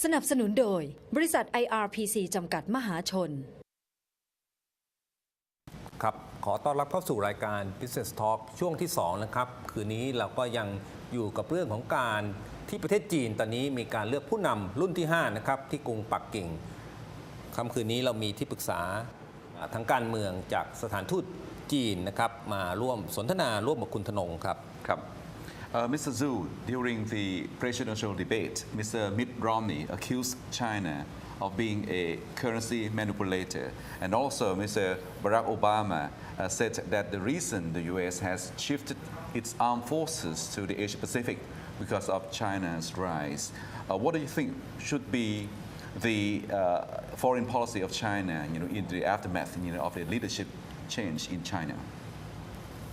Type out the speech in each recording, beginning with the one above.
สนับสนุนโดยบริษัท IRPC จำกัดมหาชนครับขอต้อนรับเข้าสู่รายการ Business Talk ช่วงที่2นะครับคืนนี้เราก็ยังอยู่กับเรื่องของการที่ประเทศจีนตอนนี้มีการเลือกผู้นำรุ่นที่5นะครับที่กรุงปักกิ่งค่ำคืนนี้เรามีที่ปรึกษาทางการเมืองจากสถานทูตจีนนะครับมาร่วมสนทนาร่วมกับคุณธนงครับครับ Mr. Xu, during the presidential debate, Mr. Mitt Romney accused China of being a currency manipulator, and also Mr. Barack Obama said that the reason the U.S. has shifted its armed forces to the Asia Pacific because of China's rise. What do you think should be the foreign policy of China, in the aftermath, of the leadership change in China?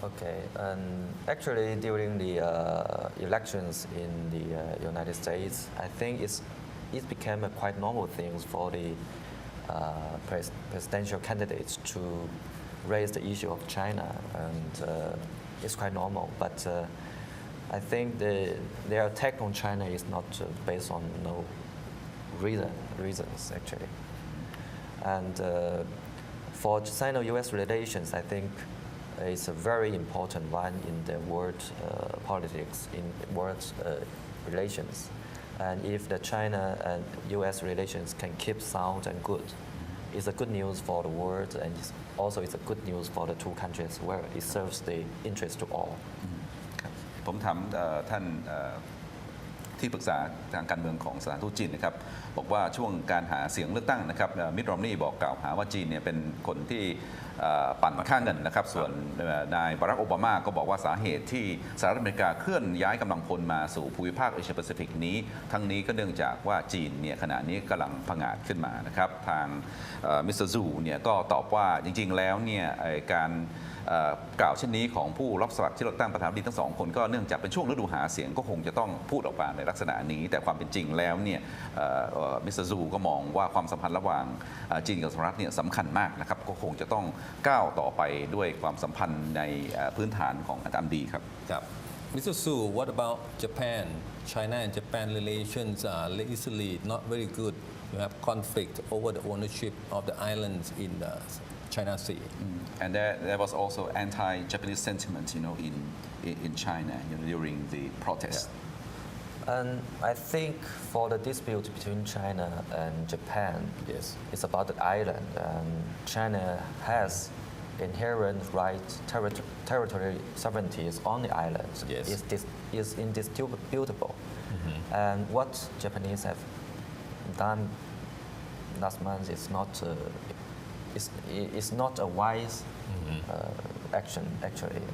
Okay, and actually during the elections in the United States, I think it became a quite normal thing for the presidential candidates to raise the issue of China, and it's quite normal. But I think their attack on China is not based on no reasons actually. And for Sino-U.S. relations, I think it's a very important one in the world politics, in world relations. And if the China and U.S. relations can keep sound and good, it's a good news for the world, and it's a good news for the two countries where it serves the interest to all. ผมถามท่านที่ปรึกษาทางการเมืองของสถานทูตจีนนะครับบอกว่าช่วงการหาเสียงเลือกตั้งนะครับมิตรอมนี่บอกกล่าวหาว่าจีนเนี่ยเป็นคนที่ปั่นค่าเงินนะครับส่วนนายบารักโอบามาก็บอกว่าสาเหตุที่สหรัฐอเมริกาเคลื่อนย้ายกำลังพลมาสู่ภูมิภาคเอเชียแปซิฟิกนี้ทั้งนี้ก็เนื่องจากว่าจีนเนี่ยขณะนี้กำลังผงาดขึ้นมานะครับทางมิสเตอร์ซูเนี่ยก็ตอบว่าจริงๆแล้วเนี่ยการกล่าวเช่นนี้ของผู้รับสมัครที่เลือกตั้งประธานาธิบดีทั้งสองคนก็เนื่องจากเป็นช่วงฤดูหาเสียงก็คงจะต้องพูดออกมาในลักษณะนี้แต่ความเป็นจริงแล้วเนี่ยมิสเตอร์ซูก็มองว่าความสัมพันธ์ระหว่างจีนกับสหรัฐเนี่ยสำคัญมากนะครับก็คงจะต้องก้าวต่อไปด้วยความสัมพันธ์ในพื้นฐานของอันดีครับครับ Mr. Su, what about Japan? China and Japan relations are recently not very good. You have conflict over the ownership of the islands in the China Sea. And there was also anti-Japanese sentiment, in China during the protest. Yeah. And I think for the dispute between China and Japan, yes, it's about the island. And China has inherent rights, territorial sovereignty on the islands. Yes, is indisputable. And what Japanese have done last month is not. It's not a wise action actually,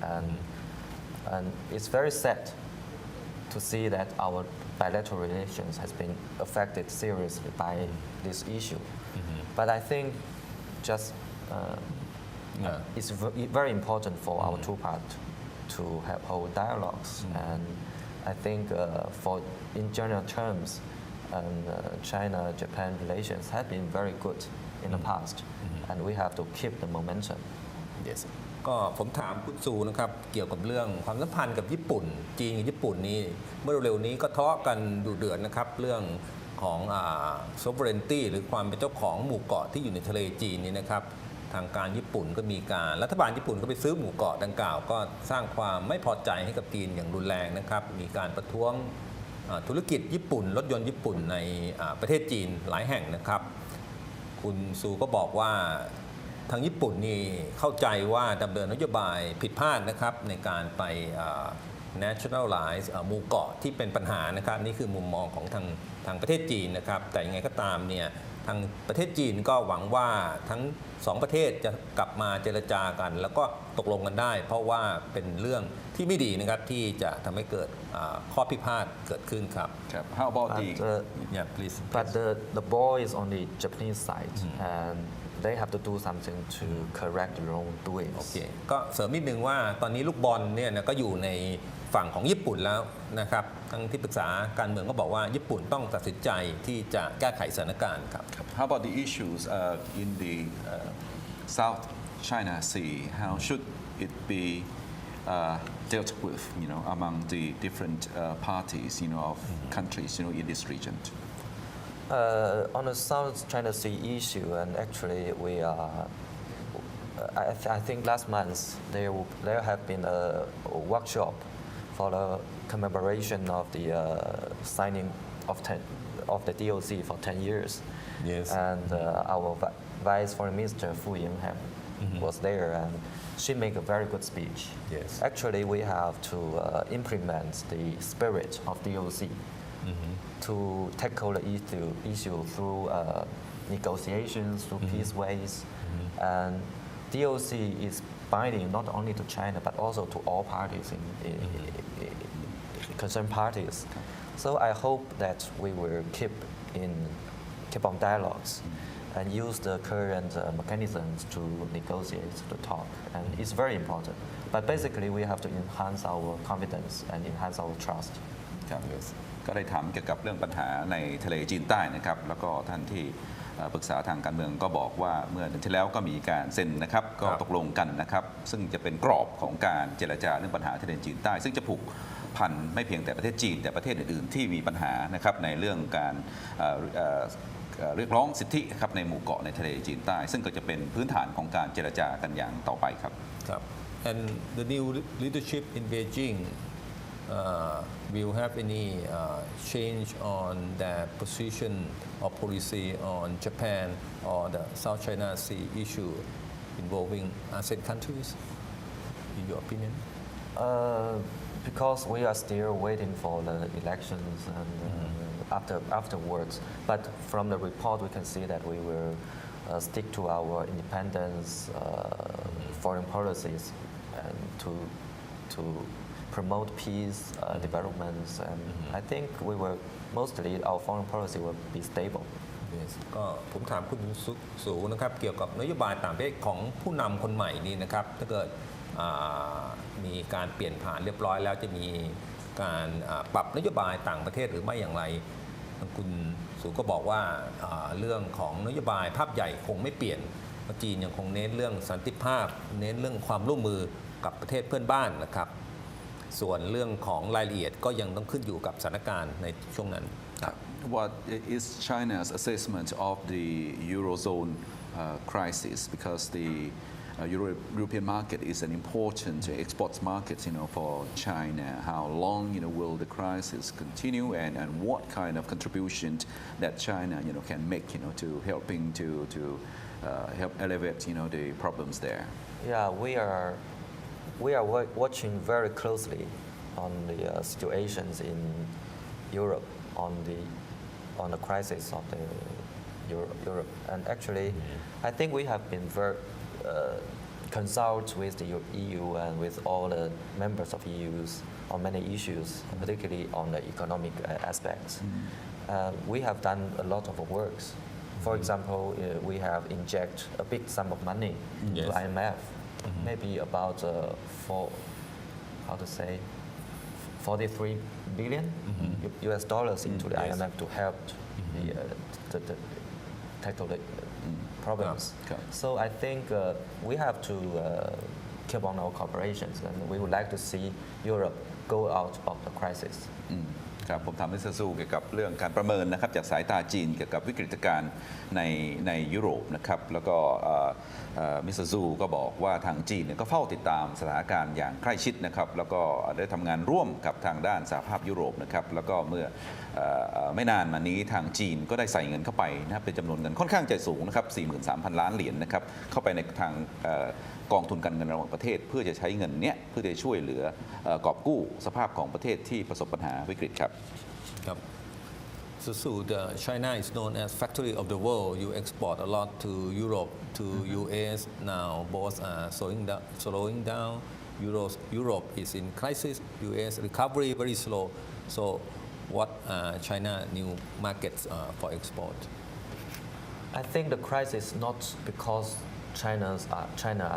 and it's very sad to see that our bilateral relations has been affected seriously by this issue. But I think just it's very important for our two parts to have whole dialogues, and I think for in general terms, China-Japan relations have been very good in the past, and we have to keep the momentum. Yes. ก็ผมถามคุณซูนะครับเกี่ยวกับเรื่องความสัมพันธ์กับญี่ปุ่นจีนกับญี่ปุ่นนี่เมื่อเร็วๆนี้ก็ทะเลาะกันดุเดือดนะครับเรื่องของsovereignty หรือความเป็นเจ้าของหมู่เกาะที่อยู่ในทะเลจีนนี่นะครับทางการญี่ปุ่นก็มีการรัฐบาลญี่ปุ่นก็ไปซื้อหมู่เกาะดังกล่าวก็สร้างความไม่พอใจให้กับจีนอย่างรุนแรงนะครับมีการประท้วงธุรกิจญี่ปุ่นรถยนต์ญี่ปุ่นในประเทศจีนหลายแห่งนะครับคุณซูก็บอกว่าทางญี่ปุ่นนี่เข้าใจว่าดำเนินนโยบายผิดพลาดนะครับในการไป nationalize หมู่เกาะที่เป็นปัญหานะครับนี่คือมุมมองของทางประเทศจีนนะครับแต่ยังไงก็ตามเนี่ยทางประเทศจีนก็หวังว่าทั้งสองประเทศจะกลับมาเจรจากันแล้วก็ตกลงกันได้เพราะว่าเป็นเรื่องที่ไม่ดีนะครับที่จะทำให้เกิดข้อพิพาทเกิดขึ้นครับ How about yeah please but the ball is on the Japanese side and they have to do something to correct the wrongdoings. โอเคก็เสริมนิดนึงว่าตอนนี้ลูกบอลเนี่ยนะก็อยู่ในฝั่งของญี่ปุ่นแล้วนะครับทั้งที่ปรึกษาการเมืองก็บอกว่าญี่ปุ่นต้องตัดสินใจที่จะแก้ไขสถานการณ์ครับ How about the issues in the South China Sea? How should it be dealt with, among the different parties, of countries, in this region? On the South China Sea issue, and actually we are. I think last month there have been a workshop for the commemoration of the signing of the DOC for 10 years. Yes. And our Vice Foreign Minister Fu Ying was there, and she made a very good speech. Yes. Actually, we have to implement the spirit of DOC to tackle the issue through negotiations, through peace ways. And DOC is binding not only to China but also to all parties, concerned parties. So I hope that we will keep on dialogues and use the current mechanisms to negotiate, to talk. And it's very important. But basically, we have to enhance our confidence and enhance our trust. ครับก็ได้ถามเกี่ยวกับเรื่องปัญหาในทะเลจีนใต้นะครับแล้วก็ท่านที่ปรึกษาทางการเมืองก็บอกว่าเมื่อเดือนที่แล้วก็มีการเซ็นนะครับก็ตกลงกันนะครับซึ่งจะเป็นกรอบของการเจรจาเรื่องปัญหาทะเลจีนใต้ซึ่งจะผูกพันไม่เพียงแต่ประเทศจีนแต่ประเทศอื่นๆที่มีปัญหานะครับในเรื่องการเรียกร้องสิทธิครับในหมู่เกาะในทะเลจีนใต้ซึ่งก็จะเป็นพื้นฐานของการเจรจากันอย่างต่อไปครับครับ and the new leadership in Beijing will have any change on their position or policy on Japan or the South China Sea issue involving ASEAN countries in your opinion because we are still waiting for the elections and afterwards. But from the report, we can see that we will stick to our independence, foreign policies, and to promote peace, developments. And I think mostly our foreign policy will be stable. ก็ผมถามคุณสูนะครับเกี่ยวกับนโยบายต่างประเทศของผู้นำคนใหม่นี้นะครับถ้าเกิดมีการเปลี่ยนผ่านเรียบร้อยแล้วจะมีการปรับนโยบายต่างประเทศหรือไม่อย่างไรคุณสูก็บอกว่าเรื่องของนโยบายภาพใหญ่คงไม่เปลี่ยนจีนยังคงเน้นเรื่องสันติภาพเน้นเรื่องความร่วมมือกับประเทศเพื่อนบ้านนะครับส่วนเรื่องของรายละเอียดก็ยังต้องขึ้นอยู่กับสถานการณ์ในช่วงนั้น What is China's assessment of the Eurozone crisis because the European market is an important export market, for China. How long, will the crisis continue, and what kind of contribution that China, can make, to helping to help elevate, the problems there? Yeah, we are watching very closely on the situations in Europe on the crisis of the Europe, and actually, I think we have been very consult with the EU and with all the members of EUs on many issues, particularly on the economic aspects. We have done a lot of works. For example, we have inject a big sum of money to IMF, maybe about $43 billion US dollars into the IMF to help the tackle the problems. So I think we have to keep on our cooperations, and we would like to see Europe go out of the crisis. ครับผมถามมิสเตอร์ซูเกี่ยวกับเรื่องการประเมินนะครับจากสายตาจีนเกี่ยวกับวิกฤตการณ์ในยุโรปนะครับแล้วก็มิสเตอร์ซูก็บอกว่าทางจีนก็เฝ้าติดตามสถานการณ์อย่างใกล้ชิดนะครับแล้วก็ได้ทำงานร่วมกับทางด้านสหภาพยุโรปนะครับแล้วก็เมื่อไม่นานมานี้ทางจีนก็ได้ใส่เงินเข้าไปนะครับเป็นจำนวนเงินค่อนข้างจะสูงนะครับ 43,000 ล้านเหรียญนะครับเข้าไปในทางกองทุนการเงินระหว่างประเทศเพื่อจะใช้เงินเนี้ยเพื่อจะช่วยเหลือกอบกู้สภาพของประเทศที่ประสบปัญหาวิกฤตครับครับSo China is known as factory of the world. You export a lot to Europe, to US. Now both are slowing down. Europe is in crisis. US recovery very slow. So what are China new markets for export? I think the crisis not because China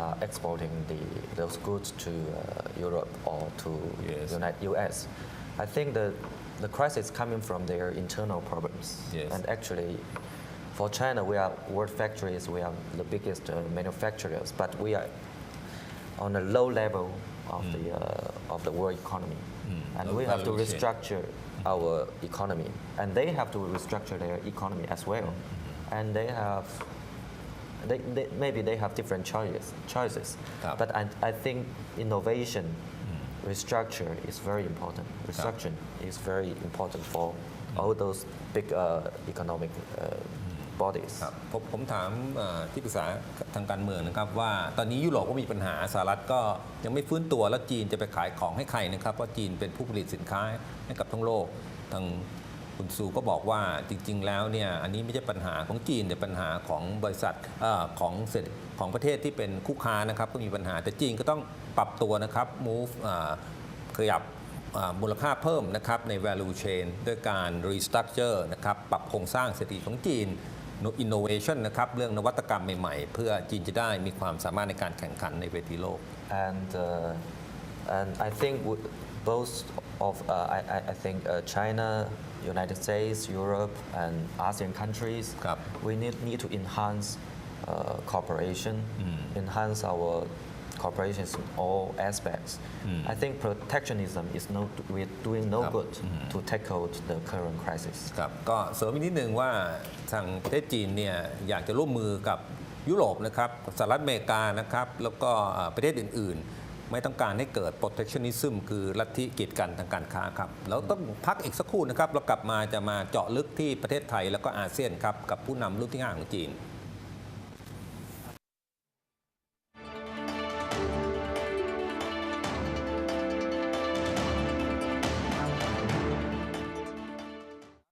are exporting those goods to Europe or to US. I think the crisis coming from their internal problems. And actually, for China, we are world factories. We are the biggest manufacturers, but we are on a low level of the world economy, and we have to restructure our economy, and they have to restructure their economy as well, and they have. Maybe they have different choices, but I think innovation, restructure is very important. Restructuring is very important for all those big economic bodies. ผมถามที่ปรึกษาทางการเมืองนะครับว่าตอนนี้ยุโรปก็มีปัญหาสหรัฐก็ยังไม่ฟื้นตัวแล้วจีนจะไปขายของให้ใครนะครับเพราะจีนเป็นผู้ผลิตสินค้าให้กับทั้งโลกทางคุณซูก็บอกว่าจริงๆแล้วเนี่ยอันนี้ไม่ใช่ปัญหาของจีนแต่ปัญหาของบริษัทของประเทศที่เป็นคู่ค้านะครับก็มีปัญหาแต่จีนก็ต้องปรับตัวนะครับ move ขยับมูลค่าเพิ่มนะครับใน value chain ด้วยการ restructure นะครับปรับโครงสร้างเศรษฐกิจของจีน innovation นะครับเรื่องนวัตกรรมใหม่ๆเพื่อจีนจะได้มีความสามารถในการแข่งขันในเวทีโลก and I think both of I think China, United States, Europe, and ASEAN countries, we need to enhance cooperation, enhance our corporations in all aspects. I think protectionism is doing no good to tackle the current crisis. ครับก็เสริมอีกนิดนึงว่าทางประเทศจีนเนี่ยอยากจะร่วมมือกับยุโรปนะครับสหรัฐอเมริกานะครับแล้วก็ประเทศอื่นๆไม่ต้องการให้เกิด protectionism คือลัทธิกีดกันทางการค้าครับแล้วต้องพักอีกสักครู่นะครับเรากลับมาจะมาเจาะลึกที่ประเทศไทยแล้วก็อาเซียนครับกับผู้นำรุ่นที่ 5 ของจีน